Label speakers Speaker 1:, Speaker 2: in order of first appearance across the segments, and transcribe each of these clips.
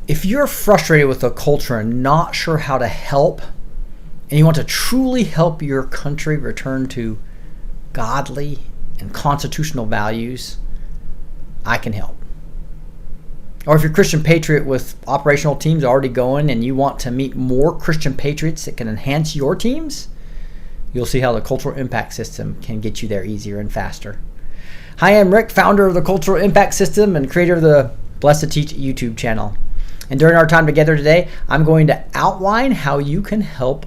Speaker 1: if you're frustrated with the culture and not sure how to help, and you want to truly help your country return to godly and constitutional values, I can help. Or if you're a Christian patriot with operational teams already going and you want to meet more Christian patriots that can enhance your teams, you'll see how the cultural impact system can get you there easier and faster. Hi, I'm Rick, founder of the Cultural Impact System and creator of the Blessed to Teach YouTube channel. And during our time together today, I'm going to outline how you can help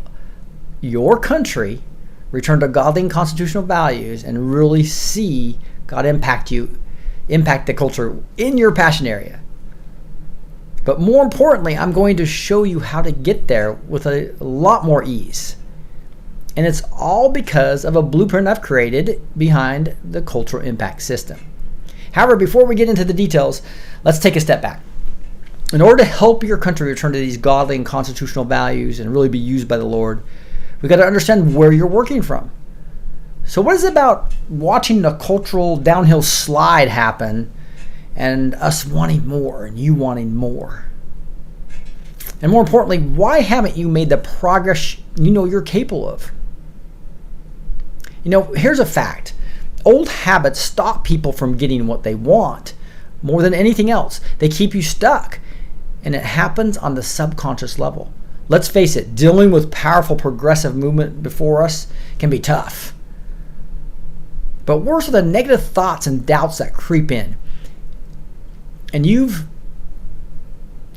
Speaker 1: your country return to godly and constitutional values and really see God impact the culture in your passion area. But more importantly, I'm going to show you how to get there with a lot more ease. And it's all because of a blueprint I've created behind the cultural impact system. However, before we get into the details, let's take a step back. In order to help your country return to these godly and constitutional values and really be used by the Lord, we've got to understand where you're working from. So what is it about watching the cultural downhill slide happen and us wanting more and you wanting more? And more importantly, why haven't you made the progress you know you're capable of? Here's a fact. Old habits stop people from getting what they want more than anything else. They keep you stuck, and it happens on the subconscious level. Let's face it, dealing with powerful progressive movement before us can be tough. But worse are the negative thoughts and doubts that creep in. And you've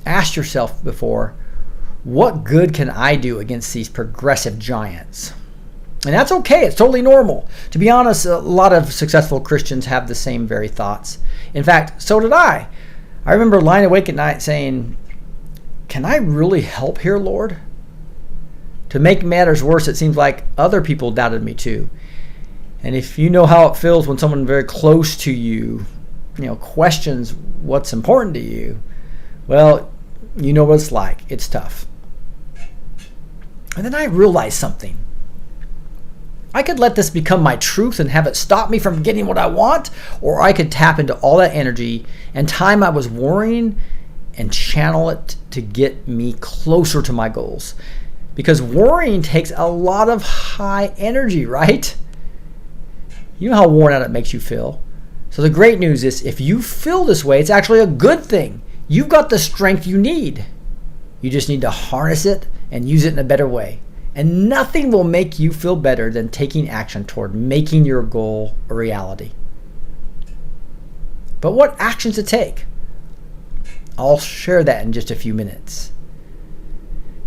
Speaker 1: asked yourself before, what good can I do against these progressive giants? And that's okay. It's totally normal. To be honest, a lot of successful Christians have the same very thoughts. In fact, so did I. I remember lying awake at night saying, can I really help here, Lord? To make matters worse, it seems like other people doubted me too. And if you know how it feels when someone very close to you, questions what's important to you, well, you know what it's like. It's tough. And then I realized something. I could let this become my truth and have it stop me from getting what I want, or I could tap into all that energy and time I was worrying and channel it to get me closer to my goals. Because worrying takes a lot of high energy, right? You know how worn out it makes you feel. So the great news is if you feel this way, it's actually a good thing. You've got the strength you need. You just need to harness it and use it in a better way. And nothing will make you feel better than taking action toward making your goal a reality. But what actions to take? I'll share that in just a few minutes.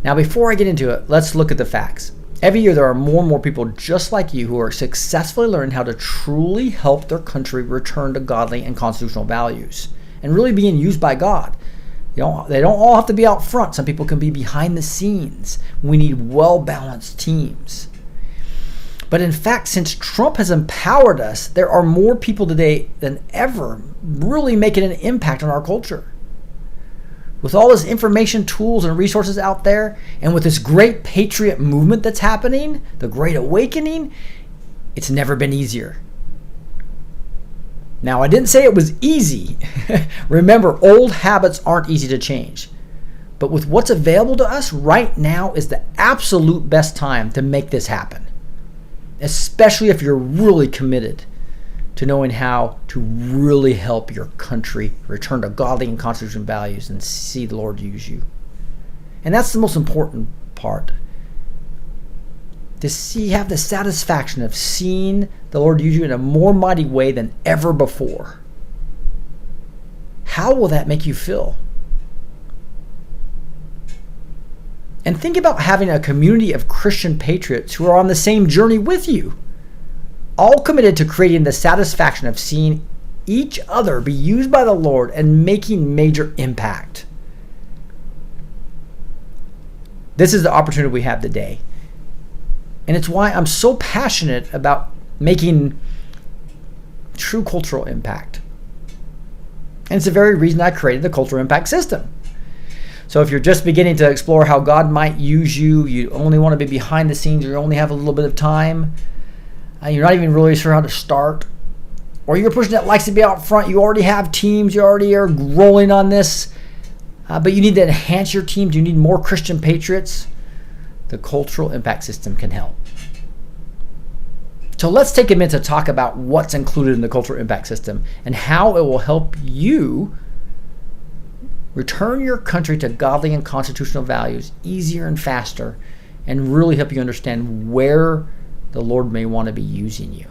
Speaker 1: Now, before I get into it, let's look at the facts. Every year, there are more and more people just like you who are successfully learning how to truly help their country return to godly and constitutional values and really being used by God. They don't all have to be out front. Some people can be behind the scenes. We need well-balanced teams. But in fact, since Trump has empowered us, there are more people today than ever really making an impact on our culture. With all this information, tools, and resources out there, and with this great patriot movement that's happening, the Great Awakening, it's never been easier. Now, I didn't say it was easy. Remember, old habits aren't easy to change. But with what's available to us right now is the absolute best time to make this happen. Especially if you're really committed to knowing how to really help your country return to godly and constitutional values and see the Lord use you. And that's the most important part. To have the satisfaction of seeing the Lord use you in a more mighty way than ever before. How will that make you feel? And think about having a community of Christian patriots who are on the same journey with you, all committed to creating the satisfaction of seeing each other be used by the Lord and making major impact. This is the opportunity we have today. And it's why I'm so passionate about making true cultural impact. And it's the very reason I created the Cultural Impact System. So if you're just beginning to explore how God might use you, you only want to be behind the scenes, or you only have a little bit of time, you're not even really sure how to start, or you're a person that likes to be out front, you already have teams, you already are rolling on this, but you need to enhance your team. Do you need more Christian patriots? The cultural impact system can help. So let's take a minute to talk about what's included in the cultural impact system and how it will help you return your country to godly and constitutional values easier and faster, and really help you understand where the Lord may want to be using you.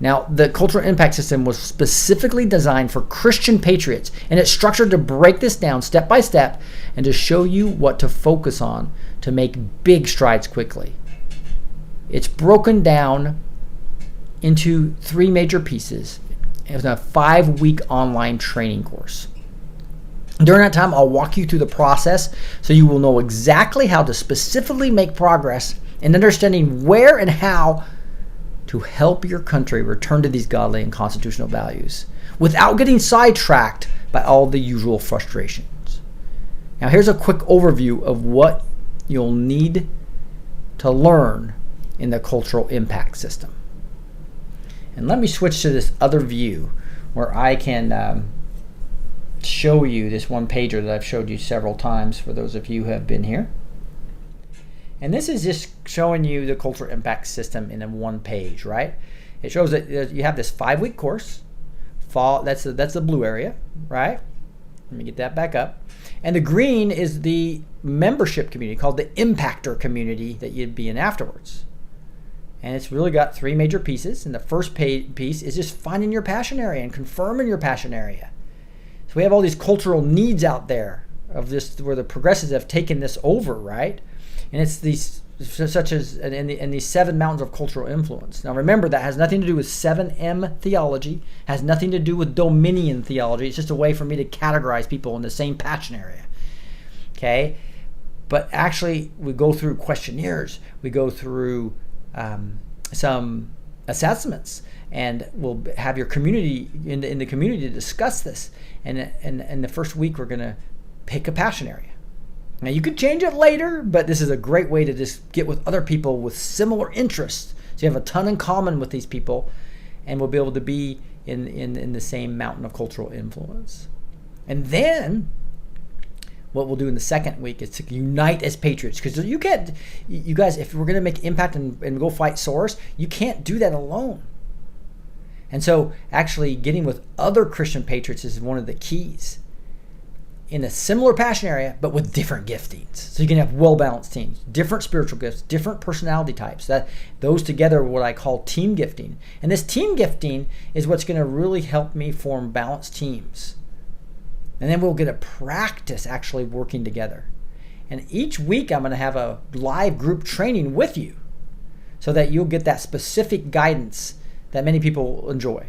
Speaker 1: Now, the cultural impact system was specifically designed for Christian patriots, and it's structured to break this down step by step and to show you what to focus on to make big strides quickly. It's broken down into 3 major pieces. It's a 5-week online training course. During that time, I'll walk you through the process so you will know exactly how to specifically make progress in understanding where and how to help your country return to these godly and constitutional values without getting sidetracked by all the usual frustrations. Now, here's a quick overview of what you'll need to learn in the cultural impact system. And let me switch to this other view where I can show you this one pager that I've showed you several times for those of you who have been here. And this is just showing you the cultural impact system in one page, right? It shows that you have this 5-week course. That's the blue area, right? Let me get that back up. And the green is the membership community called the Impactor community that you'd be in afterwards. And it's really got 3 major pieces. And the first piece is just finding your passion area and confirming your passion area. So we have all these cultural needs out there of this, where the progressives have taken this over, right? And it's these, such as in these 7 mountains of cultural influence. Now remember, that has nothing to do with 7M theology, has nothing to do with dominion theology. It's just a way for me to categorize people in the same passion area. Okay? But actually, we go through questionnaires, we go through some assessments, and we'll have your community in the community to discuss this. And the first week, we're going to pick a passion area. Now, you could change it later, but this is a great way to just get with other people with similar interests. So you have a ton in common with these people, and we'll be able to be in the same mountain of cultural influence. And then what we'll do in the second week is to unite as patriots. Because you guys, if we're going to make impact and go fight SOARs, you can't do that alone. And so actually getting with other Christian patriots is one of the keys in a similar passion area, but with different giftings. So you can have well-balanced teams, different spiritual gifts, different personality types. Those together are what I call team gifting. And this team gifting is what's going to really help me form balanced teams. And then we'll get a practice actually working together. And each week I'm going to have a live group training with you so that you'll get that specific guidance that many people enjoy.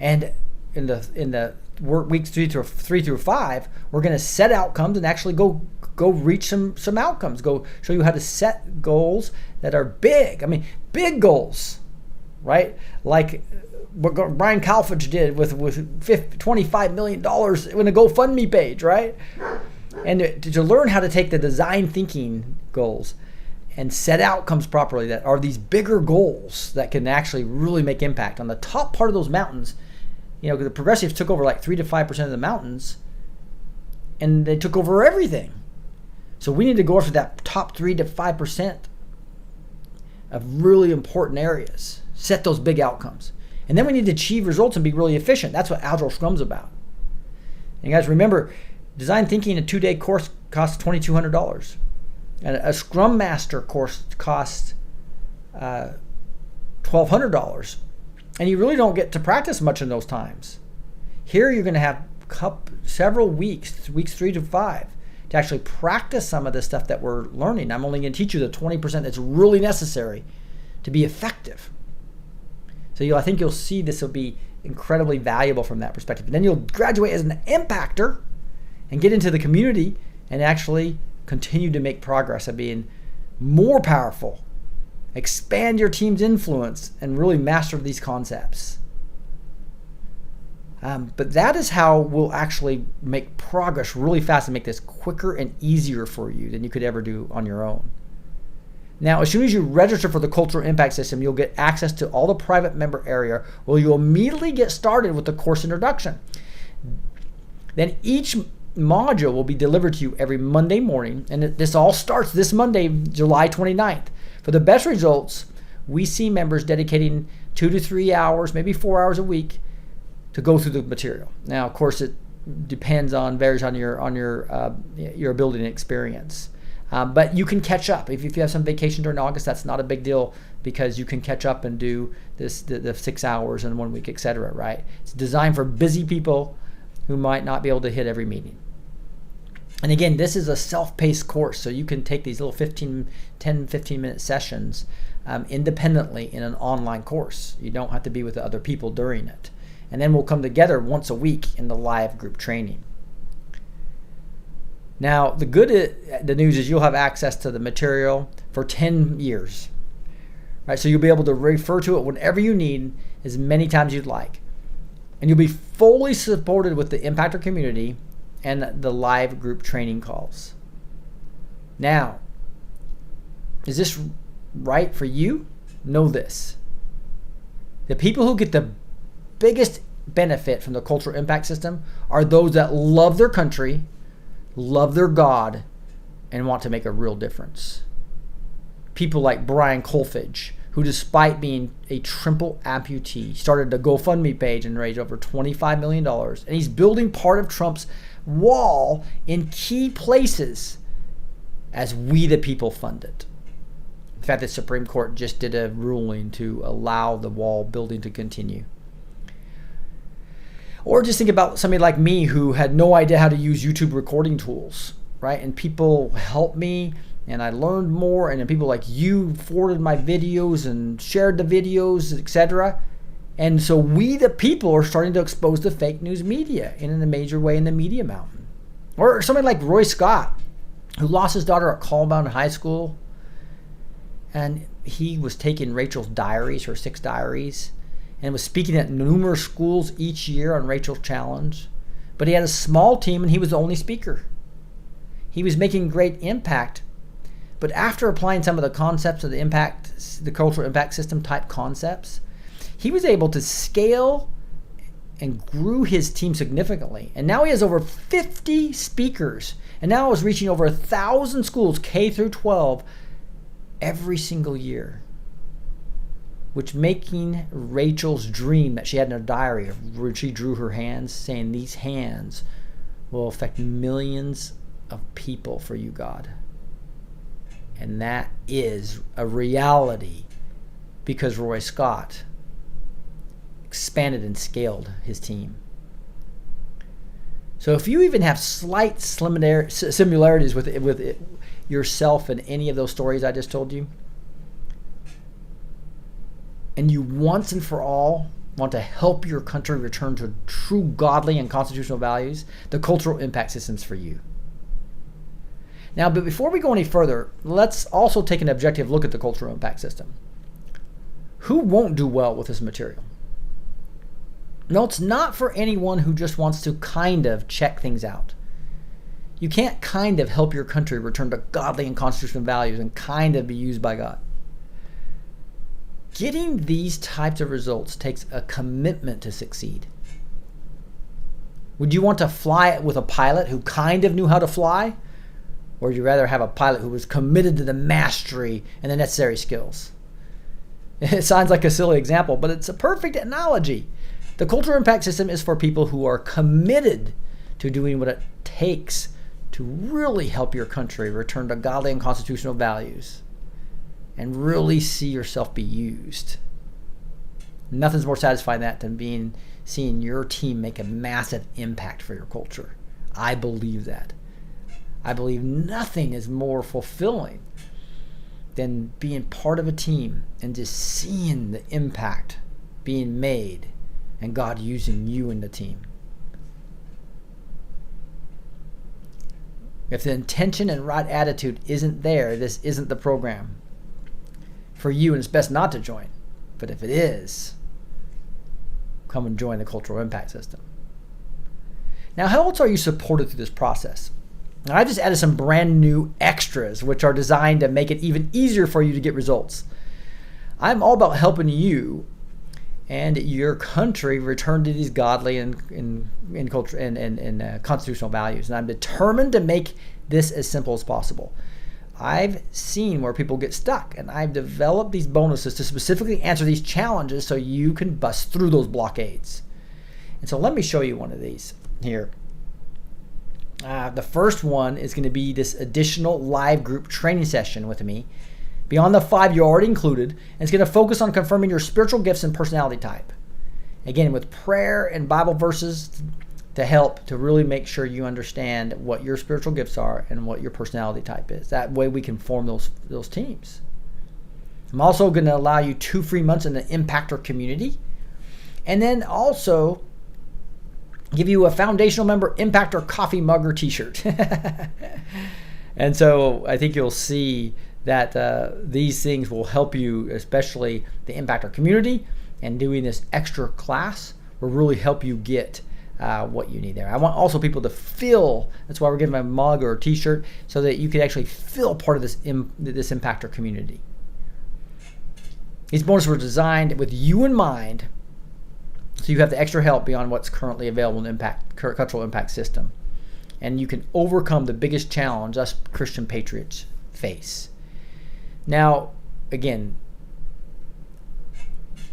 Speaker 1: And in the work weeks 3 through 5, we're going to set outcomes and actually go reach some outcomes. Go show you how to set goals that are big. I mean, big goals, right? Like what Brian Calfage did with $25 million in a GoFundMe page, right? And to learn how to take the design thinking goals and set outcomes properly that are these bigger goals that can actually really make impact on the top part of those mountains. You know, the progressives took over like 3 to 5% of the mountains, and they took over everything. So we need to go after that top 3 to 5% of really important areas. Set those big outcomes. And then we need to achieve results and be really efficient. That's what Agile Scrum's about. And guys, remember, design thinking, a 2-day course costs $2,200. And a Scrum Master course costs $1,200. And you really don't get to practice much in those times. Here you're going to have several weeks 3 to 5, to actually practice some of the stuff that we're learning. I'm only going to teach you the 20% that's really necessary to be effective. So I think you'll see this will be incredibly valuable from that perspective. And then you'll graduate as an impactor and get into the community and actually continue to make progress of being more powerful, expand your team's influence, and really master these concepts. But that is how we'll actually make progress really fast and make this quicker and easier for you than you could ever do on your own. Now, as soon as you register for the Cultural Impact System, you'll get access to all the private member area where you'll immediately get started with the course introduction. Then each module will be delivered to you every Monday morning, and this all starts this Monday, July 29th. For the best results, we see members dedicating 2 to 3 hours, maybe 4 hours a week to go through the material. Now, of course, it varies on your ability and experience. But you can catch up. If you have some vacation during August, that's not a big deal because you can catch up and do the 6 hours in 1 week, etc. Right? It's designed for busy people who might not be able to hit every meeting. And again, this is a self-paced course, so you can take these little 15-minute sessions independently in an online course. You don't have to be with the other people during it. And then we'll come together once a week in the live group training. Now, the news is you'll have access to the material for 10 years. Right? So you'll be able to refer to it whenever you need, as many times you'd like. And you'll be fully supported with the Impactor community and the live group training calls. Now, is this right for you? Know this. The people who get the biggest benefit from the cultural impact system are those that love their country, love their God, and want to make a real difference. People like Brian Colfage, who despite being a triple amputee, started a GoFundMe page and raised over $25 million. And he's building part of Trump's wall in key places as we the people fund it. In fact, the Supreme Court just did a ruling to allow the wall building to continue. Or just think about somebody like me who had no idea how to use YouTube recording tools, right? And people helped me and I learned more, and then people like you forwarded my videos and shared the videos, etc. And so we the people are starting to expose the fake news media in a major way in the media mountain. Or somebody like Roy Scott, who lost his daughter at Columbine High School, and he was taking Rachel's diaries, her 6 diaries, and was speaking at numerous schools each year on Rachel's Challenge. But he had a small team and he was the only speaker. He was making great impact. But after applying some of the concepts of the cultural impact system type concepts, he was able to scale and grew his team significantly. And now he has over 50 speakers. And now is reaching over 1,000 schools, K through 12, every single year. Which making Rachel's dream that she had in her diary, where she drew her hands, saying these hands will affect millions of people for you, God. And that is a reality because Roy Scott expanded and scaled his team. So if you even have slight similarities with yourself in any of those stories I just told you, and you once and for all want to help your country return to true godly and constitutional values, the cultural impact system is for you. Now, but before we go any further, let's also take an objective look at the cultural impact system. Who won't do well with this material? No, it's not for anyone who just wants to kind of check things out. You can't kind of help your country return to godly and constitutional values and kind of be used by God. Getting these types of results takes a commitment to succeed. Would you want to fly with a pilot who kind of knew how to fly? Or would you rather have a pilot who was committed to the mastery and the necessary skills? It sounds like a silly example, but it's a perfect analogy. The cultural impact system is for people who are committed to doing what it takes to really help your country return to godly and constitutional values and really see yourself be used. Nothing's more satisfying than seeing your team make a massive impact for your culture. I believe that. I believe nothing is more fulfilling than being part of a team and just seeing the impact being made and God using you in the team. If the intention and right attitude isn't there, this isn't the program for you, and it's best not to join. But if it is, come and join the cultural impact system. Now, how else are you supported through this process? Now, I just added some brand new extras, which are designed to make it even easier for you to get results. I'm all about helping you and your country return to these godly and culture and constitutional values. And I'm determined to make this as simple as possible. I've seen where people get stuck, and I've developed these bonuses to specifically answer these challenges so you can bust through those blockades. And so let me show you one of these here. The first one is going to be this additional live group training session with me, beyond the 5 you already included, and it's going to focus on confirming your spiritual gifts and personality type. Again, with prayer and Bible verses to help to really make sure you understand what your spiritual gifts are and what your personality type is. That way we can form those teams. I'm also going to allow you 2 free months in the Impactor community, and then also give you a foundational member Impactor coffee mug or t-shirt. And so I think you'll see that these things will help you, especially the Impactor community, and doing this extra class will really help you get what you need there. I want also people to feel, that's why we're giving them a mug or a t-shirt, so that you can actually feel part of this Impactor community. These bonuses were designed with you in mind, so you have the extra help beyond what's currently available in the cultural impact system. And you can overcome the biggest challenge us Christian patriots face. Now, again,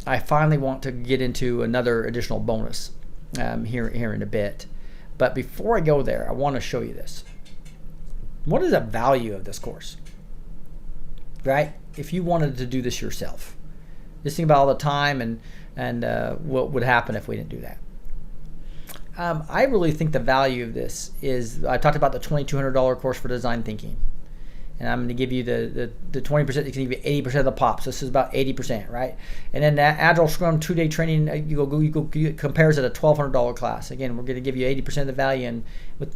Speaker 1: I finally want to get into another additional bonus here in a bit. But before I go there, I want to show you this. What is the value of this course? Right? If you wanted to do this yourself, just think about all the time and what would happen if we didn't do that. I really think the value of this is, I talked about the $2,200 course for design thinking. And I'm going to give you the 20%, you can give you 80% of the pops. This is about 80%, right? And then that Agile Scrum 2-day training, you compares at a $1,200 class. Again, we're going to give you 80% of the value and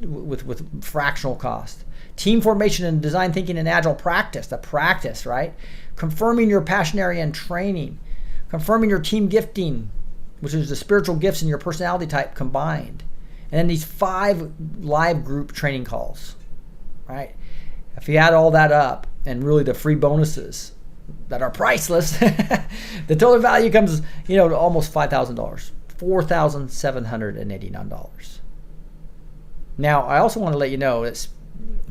Speaker 1: with fractional cost. Team formation and design thinking and Agile practice, the practice, right? Confirming your passion area and training. Confirming your team gifting, which is the spiritual gifts and your personality type combined. And then these 5 live group training calls, right? If you add all that up and really the free bonuses that are priceless, the total value comes, to almost $5,000, $4,789. Now, I also want to let you know that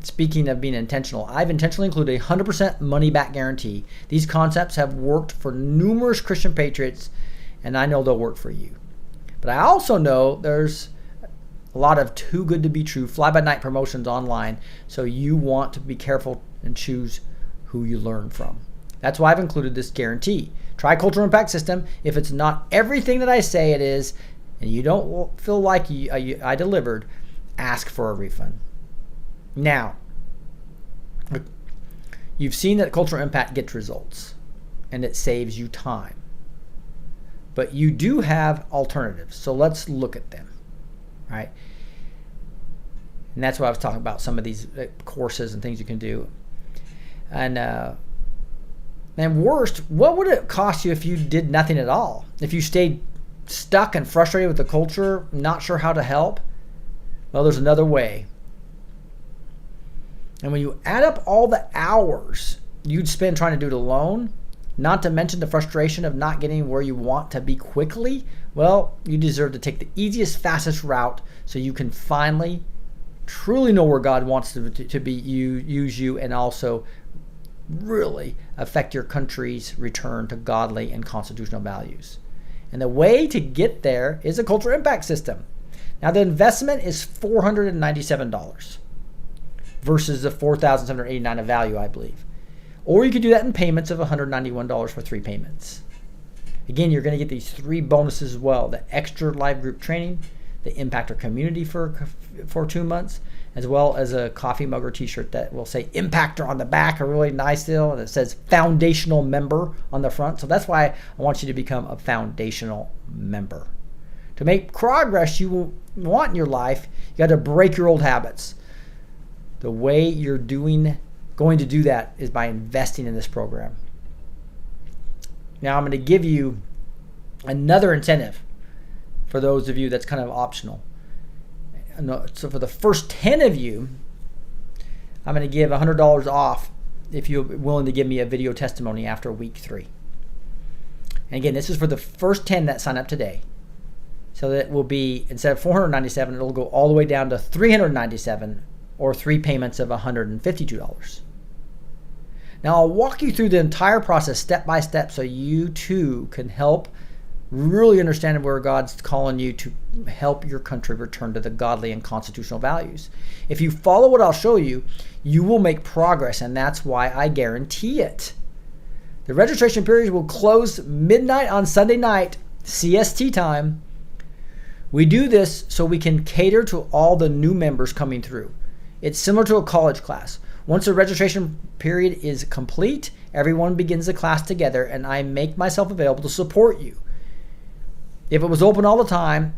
Speaker 1: speaking of being intentional, I've intentionally included a 100% money back guarantee. These concepts have worked for numerous Christian patriots, and I know they'll work for you. But I also know there's a lot of too good to be true fly-by-night promotions online, so you want to be careful and choose who you learn from. That's why I've included this guarantee. Try Cultural Impact System. If it's not everything that I say it is, and you don't feel like I delivered, ask for a refund. Now, you've seen that Cultural Impact gets results, and it saves you time. But you do have alternatives, so let's look at them. Right? And that's why I was talking about some of these courses and things you can do. And worst, what would it cost you if you did nothing at all? If you stayed stuck and frustrated with the culture, not sure how to help? Well, there's another way. And when you add up all the hours you'd spend trying to do it alone, not to mention the frustration of not getting where you want to be quickly, well, you deserve to take the easiest, fastest route so you can finally truly know where God wants to be use you, and also really affect your country's return to godly and constitutional values. And the way to get there is a cultural impact system. Now, the investment is $497 versus the $4,789 of value, I believe. Or you could do that in payments of $191 for 3 payments. Again, you're going to get these 3 bonuses as well: the extra live group training, the Impactor community for 2 months, as well as a coffee mug or t-shirt that will say Impactor on the back, a really nice deal, and it says foundational member on the front. So that's why I want you to become a foundational member. To make progress you want in your life, you got to break your old habits. The way you're going to do that is by investing in this program. Now I'm going to give you another incentive for those of you that's kind of optional. So for the first 10 of you, I'm going to give $100 off if you're willing to give me a video testimony after week 3. And again, this is for the first 10 that sign up today. So that will be, instead of $497, it'll go all the way down to $397, or 3 payments of $152. Now, I'll walk you through the entire process step by step so you too can help really understand where God's calling you to help your country return to the godly and constitutional values. If you follow what I'll show you, you will make progress, and that's why I guarantee it. The registration period will close midnight on Sunday night, CST time. We do this so we can cater to all the new members coming through. It's similar to a college class. Once the registration period is complete, everyone begins the class together, and I make myself available to support you. If it was open all the time,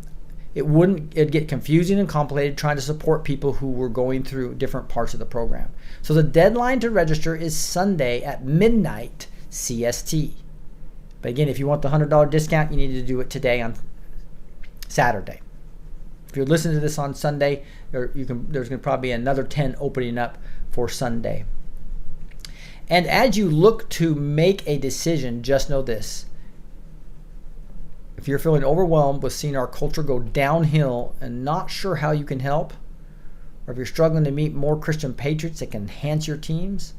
Speaker 1: it'd get confusing and complicated trying to support people who were going through different parts of the program. So the deadline to register is Sunday at midnight CST. But again, if you want the $100 discount, you need to do it today on Saturday. If you're listening to this on Sunday, there's going to probably be another 10 opening up for Sunday. And as you look to make a decision, just know this. If you're feeling overwhelmed with seeing our culture go downhill and not sure how you can help, or if you're struggling to meet more Christian patriots that can enhance your teams,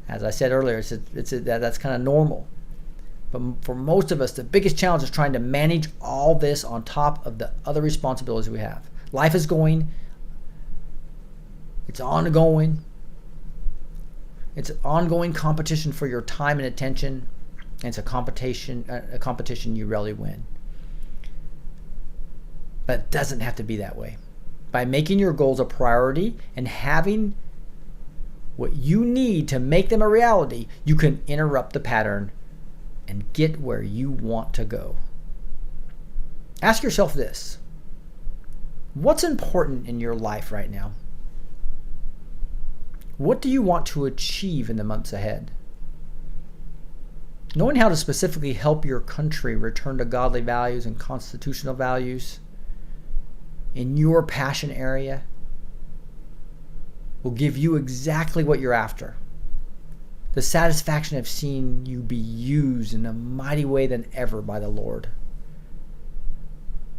Speaker 1: as I said earlier, that's kind of normal. But for most of us, the biggest challenge is trying to manage all this on top of the other responsibilities we have. Life is going. It's ongoing. It's an ongoing competition for your time and attention. And it's a competition you rarely win. But it doesn't have to be that way. By making your goals a priority and having what you need to make them a reality, you can interrupt the pattern and get where you want to go. Ask yourself this. What's important in your life right now? What do you want to achieve in the months ahead? Knowing how to specifically help your country return to godly values and constitutional values in your passion area will give you exactly what you're after. The satisfaction of seeing you be used in a mighty way than ever by the Lord.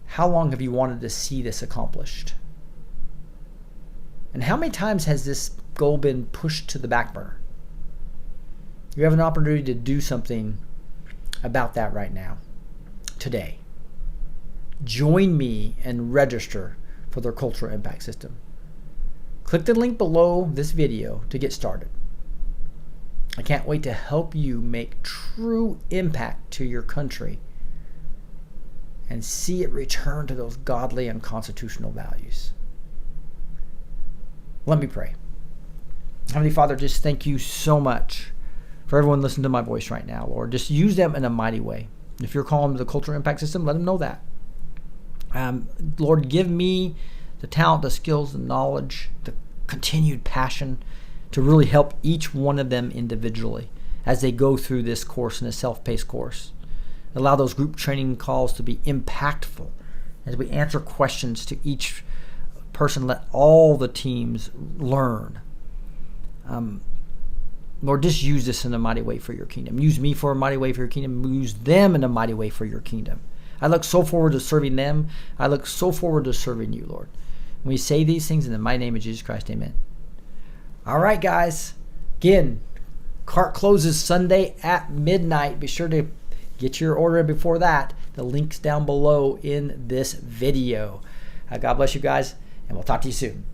Speaker 1: How long have you wanted to see this accomplished? And how many times has this goal been pushed to the back burner? You have an opportunity to do something about that right now, today. Join me and register for their Cultural Impact System. Click the link below this video to get started. I can't wait to help you make true impact to your country and see it return to those godly and constitutional values. Let me pray. Heavenly Father, just thank you so much for everyone listening to my voice right now, Lord. Just use them in a mighty way. If you're calling them the Cultural Impact System, let them know that. Lord, give me the talent, the skills, the knowledge, the continued passion to really help each one of them individually as they go through this course in a self-paced course. Allow those group training calls to be impactful as we answer questions to each person. Let all the teams learn. Lord, just use this in a mighty way for your kingdom. Use me for a mighty way for your kingdom. Use them in a mighty way for your kingdom. I look so forward to serving them. I look so forward to serving you, Lord. We say these things in the mighty name of Jesus Christ. Amen. All right, guys. Again, cart closes Sunday at midnight. Be sure to get your order before that. The link's down below in this video. God bless you guys, and we'll talk to you soon.